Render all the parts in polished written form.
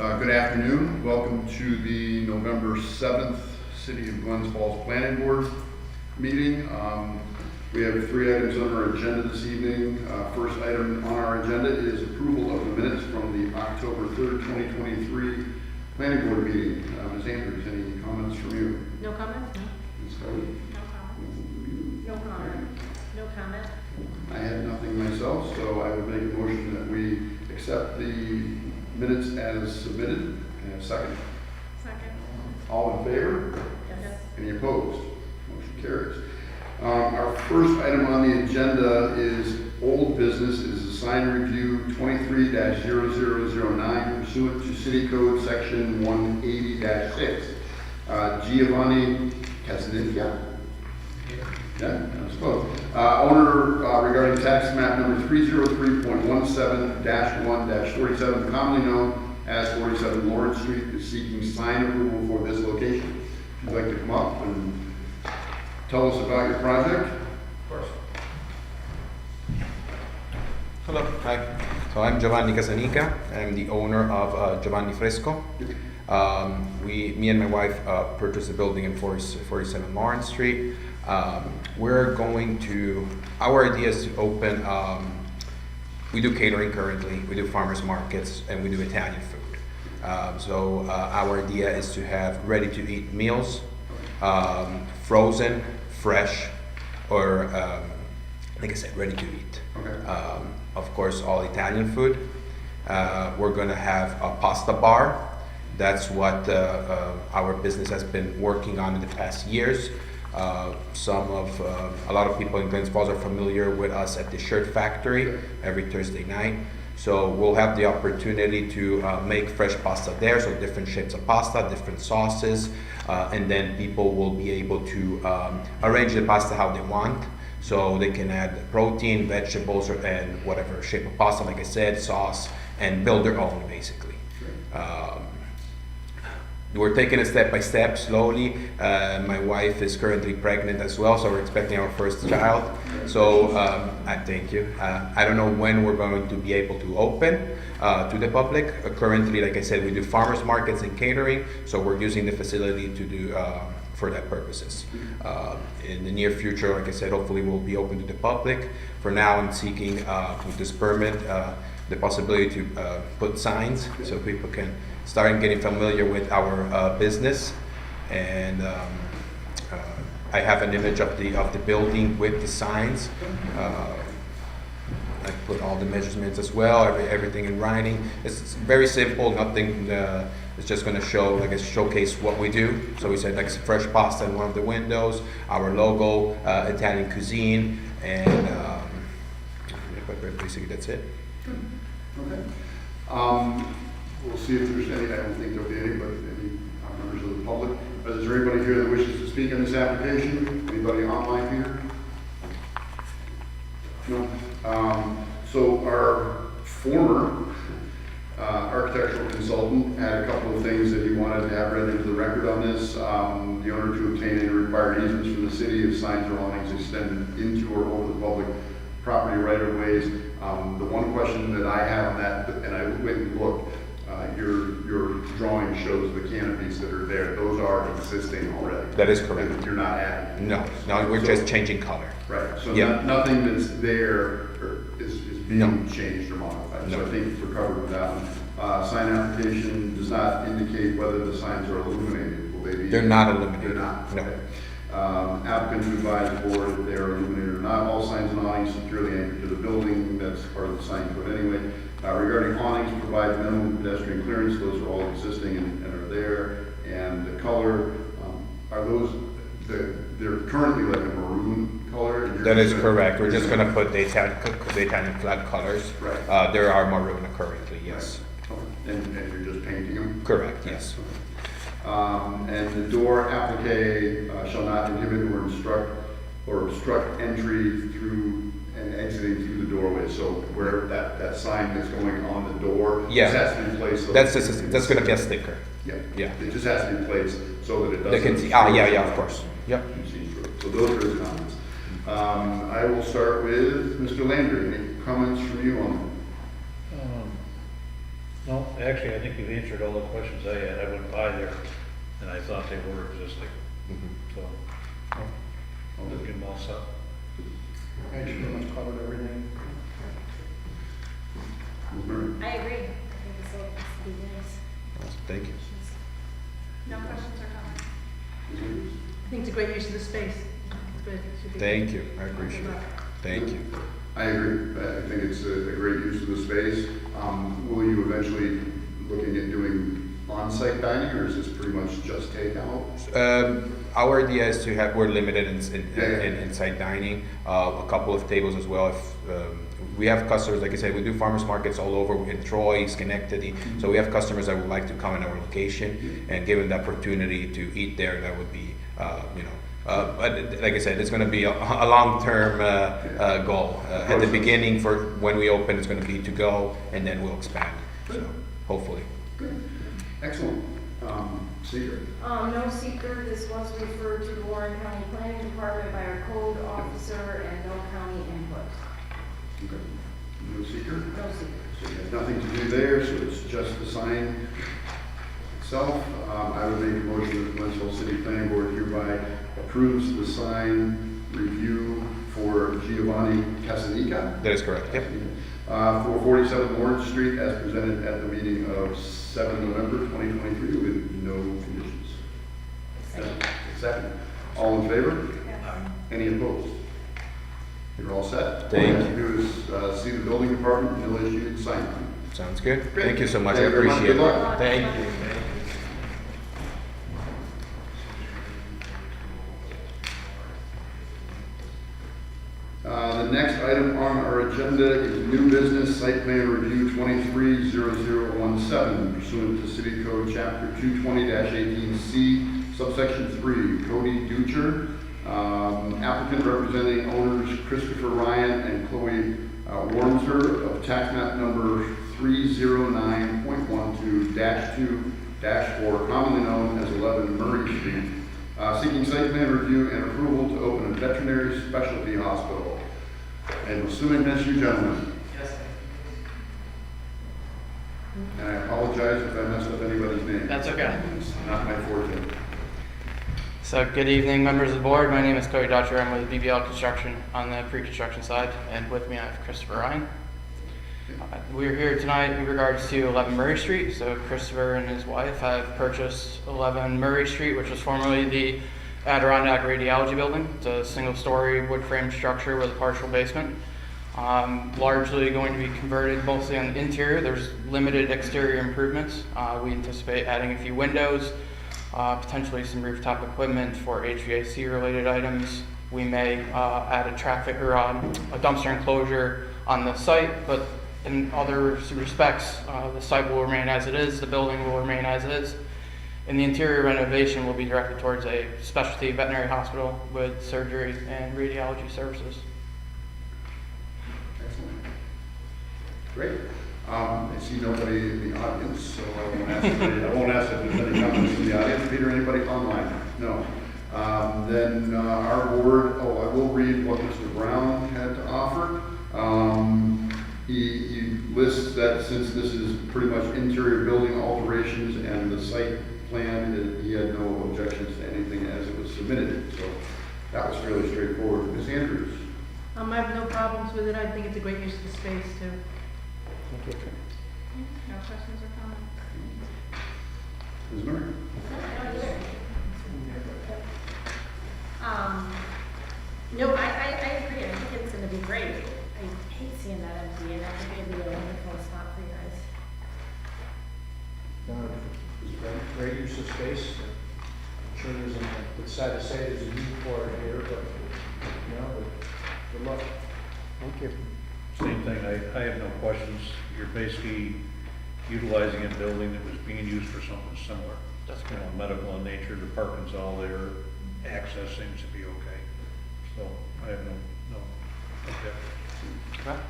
Good afternoon. Welcome to the November 7th City of Glens Falls Planning Board meeting. We have 3 items on our agenda this evening. First item on our agenda is approval of the minutes from the October 3rd, 2023 Planning Board meeting. Ms. Andrews, any comments from you? No comment? Ms. Cody? No comment. No comment. No comment. I had nothing myself, so I would make a motion that we accept the minutes as submitted. And a second. Second. All in favor? Yes. Any opposed? Motion carries. Our first item on the agenda is old business, is a sign review 23-0009 pursuant to City Code Section 180-6. Giovanni Casniglia. Yeah, I suppose. Owner regarding tax map number 303.17-1-47, commonly known as 47 Lawrence Street, is seeking sign approval for this location. If you'd like to come up and tell us about your project. Of course. Hello, hi. So I'm Giovanni Casanica. I'm the owner of Giovanni Fresco. Me and my wife purchased a building in 47 Lawrence Street. Our idea is to open, we do catering currently, we do farmers markets, and we do Italian food. So our idea is to have ready-to-eat meals, frozen, fresh, or like I said, ready-to-eat. Okay. Of course, all Italian food. We're gonna have a pasta bar. That's what our business has been working on in the past years. A lot of people in Glens Falls are familiar with us at the Shirt Factory every Thursday night. So we'll have the opportunity to make fresh pasta there, so different shapes of pasta, different sauces, and then people will be able to arrange the pasta how they want. So they can add protein, vegetables, and whatever shape of pasta, like I said, sauce, and build their own basically. We're taking it step by step, slowly. My wife is currently pregnant as well, so we're expecting our first child. So I thank you. I don't know when we're going to be able to open to the public. Currently, like I said, we do farmers markets and catering, so we're using the facility to do for that purposes. In the near future, like I said, hopefully we'll be open to the public. For now, I'm seeking with this permit the possibility to put signs so people can start getting familiar with our business. And I have an image of the building with the signs. I put all the measurements as well, everything in writing. It's very simple, nothing. It's just going to showcase what we do. So we said like fresh pasta in one of the windows, our logo, Italian cuisine, and basically that's it. Okay. We'll see if there's any, I don't think there'll be any, but any members of the public. Is there anybody here that wishes to speak on this application? Anybody online here? No. So our former architectural consultant had a couple of things that he wanted to have read into the record on this. The owner to obtain any required easements from the city if signs or awnings extended into or over the public property right of ways. The one question that I have on that, and I went and looked, your drawing shows the canopies that are there. Those are existing already. That is correct. You're not adding. No, we're just changing color. Right. So Yeah. nothing that's there is being No. changed or modified. No. So I think we're covered with that one. Sign application does not indicate whether the signs are illuminated. Will they be? They're not illuminated. They're not. No. Okay. Applicant to advise the board if they are illuminated or not. All signs and awnings securely anchored to the building. That's part of the sign code anyway. Regarding awnings, provide minimum pedestrian clearance. Those are all existing and are there. And the color, are those, they're currently like a maroon color? And That is correct. We're just going to put the Italian flag colors. Right. There are maroon currently, yes. Right. And you're just painting them? Correct, yes. And the door applique shall not inhibit or obstruct entry through and exiting through the doorway. So where that sign is going on the door, Yeah. just has to be placed. So That's going to be a sticker. Yeah. Yeah. It just has to be placed so that it doesn't. They can see. Yeah, of course. Yep. See through. So those are his comments. I will start with Mr. Landry. Any comments from you on that? No, actually, I think you've answered all the questions I had. I went by there and I thought they were existing, Mhm. so. I'll get them all set. I pretty much covered everything. Ms. Murray? I agree. I think this will be nice. Awesome. Thank you. No questions or comments? Ms. Williams? I think it's a great use of the space. It's good. It should be Thank good. you. I appreciate it. Thank you. I agree. I think it's a great use of the space. Will you eventually looking at doing on-site dining, or is this pretty much just takeout? Our idea is to have, we're limited Yeah. in inside dining, a couple of tables as well. If we have customers, like I said, we do farmers markets all over in Troy, Schenectady. So we have customers that would like to come in our location, and given the opportunity to eat there, that would be, you know. But like I said, it's going to be a long-term goal. At the beginning, for when we open, it's going to be to go, and then we'll expand. So hopefully. Good. Excellent. Seeker? No seeker, this was referred to the Warren County Planning Department by our code officer and no county input. Okay. No seeker? No seeker. So you have nothing to do there, so it's just the sign itself. I would make a motion that the Glensville City Planning Board hereby approves the sign review for Giovanni Casanica. That is correct. Yep. For 47 Lawrence Street as presented at the meeting of 7 November 2023 with no conditions. Second. All in favor? Any opposed? You're all set. Thank All you have to do is see the building department and they'll issue the sign. Sounds good. Great. Thank you so much. I Thank you very much. appreciate Good luck. it. Thank you. The next item on our agenda is new business site plan review 230017 pursuant to City Code Chapter 220-18C, subsection 3, Cody Ducher, applicant representing owners Christopher Ryan and Chloe Wormser of tax map number 309.12-2-4, commonly known as 11 Murray Street, seeking site plan review and approval to open a veterinary specialty hospital. I'm assuming that's you gentlemen. Yes. And I apologize if I messed up anybody's name. That's okay. It's not my forte. So good evening, members of the board. My name is Cody Dutcher. I'm with BBL Construction on the pre-construction side, and with me I have Christopher Ryan. We're here tonight in regards to 11 Murray Street. So Christopher and his wife have purchased 11 Murray Street, which was formerly the Adirondack Radiology Building. It's a single-story wood frame structure with a partial basement. Largely going to be converted mostly on the interior. There's limited exterior improvements. We anticipate adding a few windows, potentially some rooftop equipment for HVAC related items. We may add a traffic or a dumpster enclosure on the site, but in other respects, the site will remain as it is, the building will remain as it is. And the interior renovation will be directed towards a specialty veterinary hospital with surgery and radiology services. Excellent. Great. I see nobody in the audience, so I won't ask if there's any comments in the audience. Peter, anybody online? No. Then our board, I will read what Mr. Brown had to offer. He lists that since this is pretty much interior building alterations and the site plan, that he had no objections to anything as it was submitted. So that was fairly straightforward. Ms. Andrews? I have no problems with it. I think it's a great use of the space too. No questions or comments? Ms. Murray? No, I agree. I think it's gonna be great. I hate seeing that empty, and I think it'd be a wonderful spot for you guys. Great use of space. I'm sure it's sad to say there's a need for it here, but, good luck. Thank you. Same thing, I have no questions. You're basically utilizing a building that was being used for something similar. That's You know, medical in nature, the parking's all there, access seems to be okay. So I have no objection.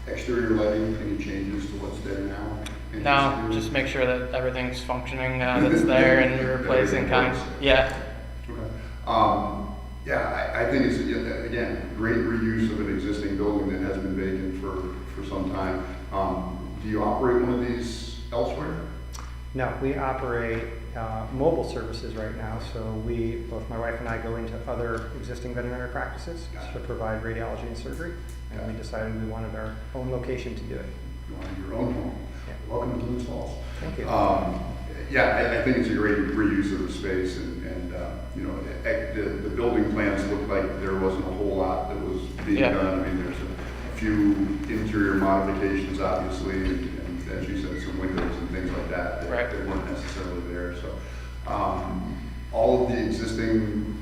Exterior lighting, any changes to what's there now? Any No, exterior? just make sure that everything's functioning that's there and you're replacing kind of, yeah. Okay. Yeah, I think it's, again, great reuse of an existing building that has been vacant for some time. Do you operate one of these elsewhere? No, we operate mobile services right now, so both my wife and I go into other existing veterinary practices to provide radiology and surgery, and we decided we wanted our own location to do it. You want your own home? Yeah. Welcome to Glens Falls. Thank you. Yeah, I think it's a great reuse of the space, and you know, the building plans looked like there wasn't a whole lot that was being Yeah. done. I mean, there's a few interior modifications, obviously, and as you said, some windows and things like that Right. that weren't necessarily there. So, all of the existing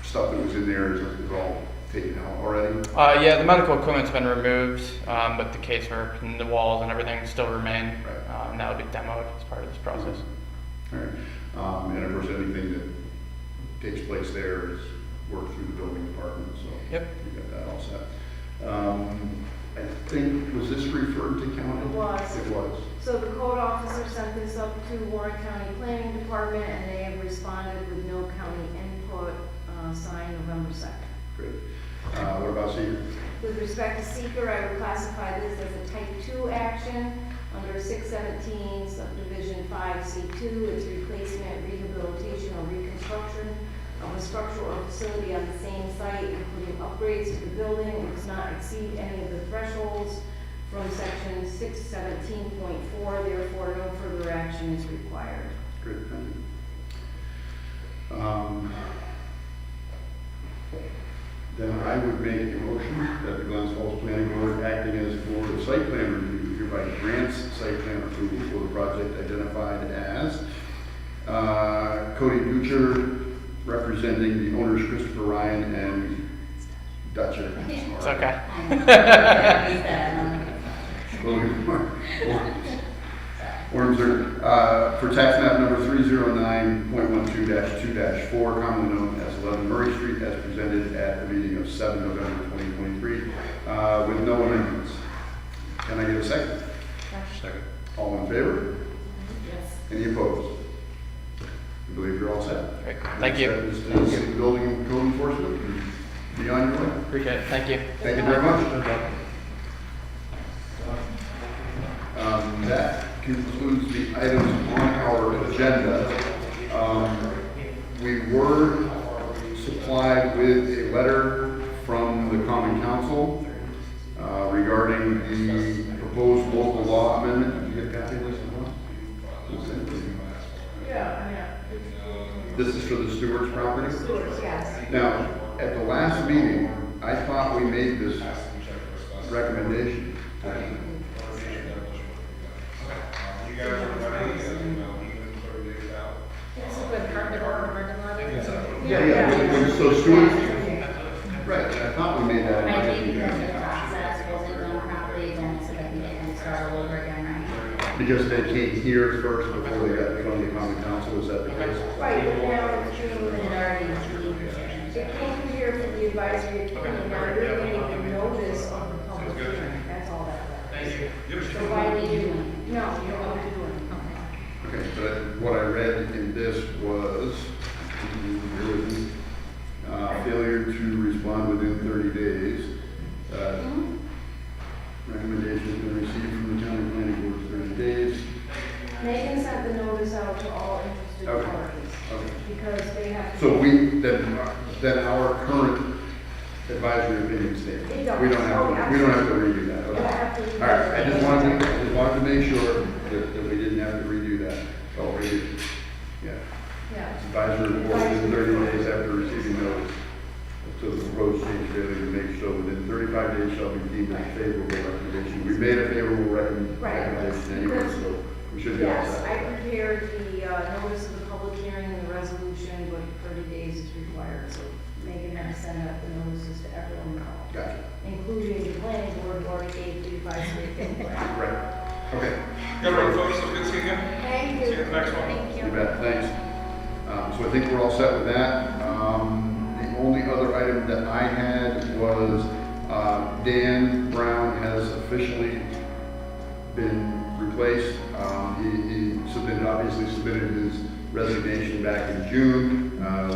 stuff that was in there is all taken out already. Yeah, the medical equipment's been removed, but the casework and the walls and everything still remain. Right. And that would be demoed as part of this process. All right. And of course, anything that takes place there is worked through the building department, so. Yep. You got that all set. I think, was this referred to county? It was. It was. So the code officer sent this up to Warren County Planning Department, and they have responded with no county input, signed November 2nd. Great. What about seeker? With respect to seeker, I would classify this as a type 2 action under 617 subdivision 5C2. It's replacement, rehabilitation, or reconstruction of a structure or facility on the same site, including upgrades to the building. It does not exceed any of the thresholds from section 617.4, therefore no further action is required. Great, thank you. Then I would make a motion that the Glens Falls Planning Board, acting as board of site plan review, hereby grants site plan approval for the project identified as Cody Ducher, representing the owners Christopher Ryan and Dutcher. It's okay. Wormser, for tax map number 309.12-2-4, commonly known as 11 Murray Street, as presented at the meeting of 7 November 2023, with no amendments. Can I get a second? Second. All in favor? Yes. Any opposed? I believe you're all set. Great. Thank you. That is to the building and code enforcement, and be on your way. Appreciate it. Thank you. Thank you very much. That concludes the items on our agenda. We were supplied with a letter from the Common Council regarding the proposed local law amendment. Did you get a copy of this as well? Yeah, This is for the Stewart's property? Stewart's, yes. Now, at the last meeting, I thought we made this recommendation. This is with Department of Emergency. Yeah, so Stewart, right, I thought we made that. I think because the process wasn't done properly again, so that we didn't start all over again, right? Because they came here first before they got from the common council, is that the case? Right, but now it's It being, had already been it came here for the advisory opinion, now you're going to notice of the public hearing, that's all that was. Thank you. So why we doing? No, you don't have to do it. Okay, but what I read in this was, failure to respond within 30 days. Recommendation has been received from the county planning board for 30 days. Megan sent the notice out to all interested Okay. parties, Okay. because they have to. So then our current advisory opinion statement. It does. We don't have to redo that. You Okay. don't have to. All right, I just wanted to make sure that we didn't have to redo that. Oh, we did. Yeah. Yeah. Advisory report within 30 days after receiving notice. So the proposed change failure to make so within 35 days shall be deemed a favorable recommendation. We made a favorable recommendation anyway, so we should be all Yes, I set. prepared the notice of the public hearing and the resolution, but 30 days is required, so Megan had to send out the notices to everyone involved, Gotcha. including the planning board, who already gave the advisory opinion. Right. Okay. Got our folks, so good seeing you. Thank you. See you at the next one. Thank You you. bet, thanks. So I think we're all set with that. The only other item that I had was Dan Brown has officially been replaced. He obviously submitted his resignation back in June.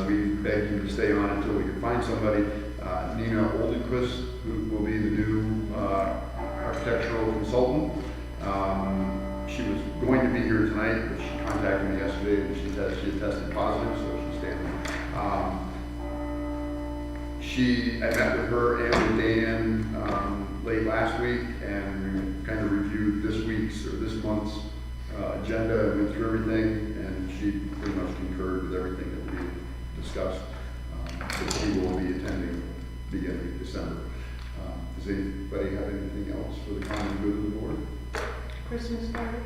We begged him to stay on until we could find somebody. Nina Oldenquist, who will be the new architectural consultant. She was going to be here tonight, but she contacted me yesterday and she had tested positive, so she's staying. I met with her and with Dan late last week, and we kind of reviewed this week's or this month's agenda and went through everything, and she pretty much concurred with everything that we discussed. That she will be attending beginning of December. Does anybody have anything else for the common good of the board? Christmas party?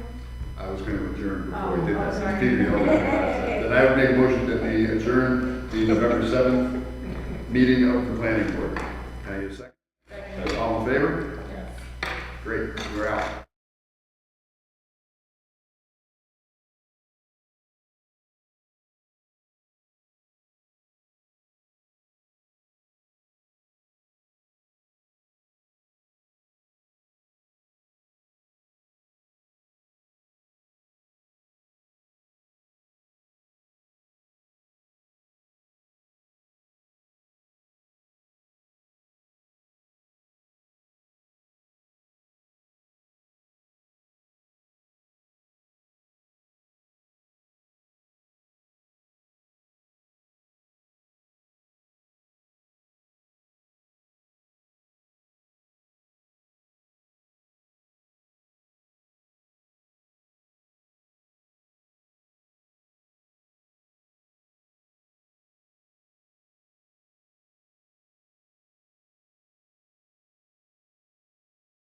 I was going to adjourn before we Oh, did oh, that. sorry. Steve, you know that. Then I would make a motion that we adjourn the November 7th meeting of the planning board.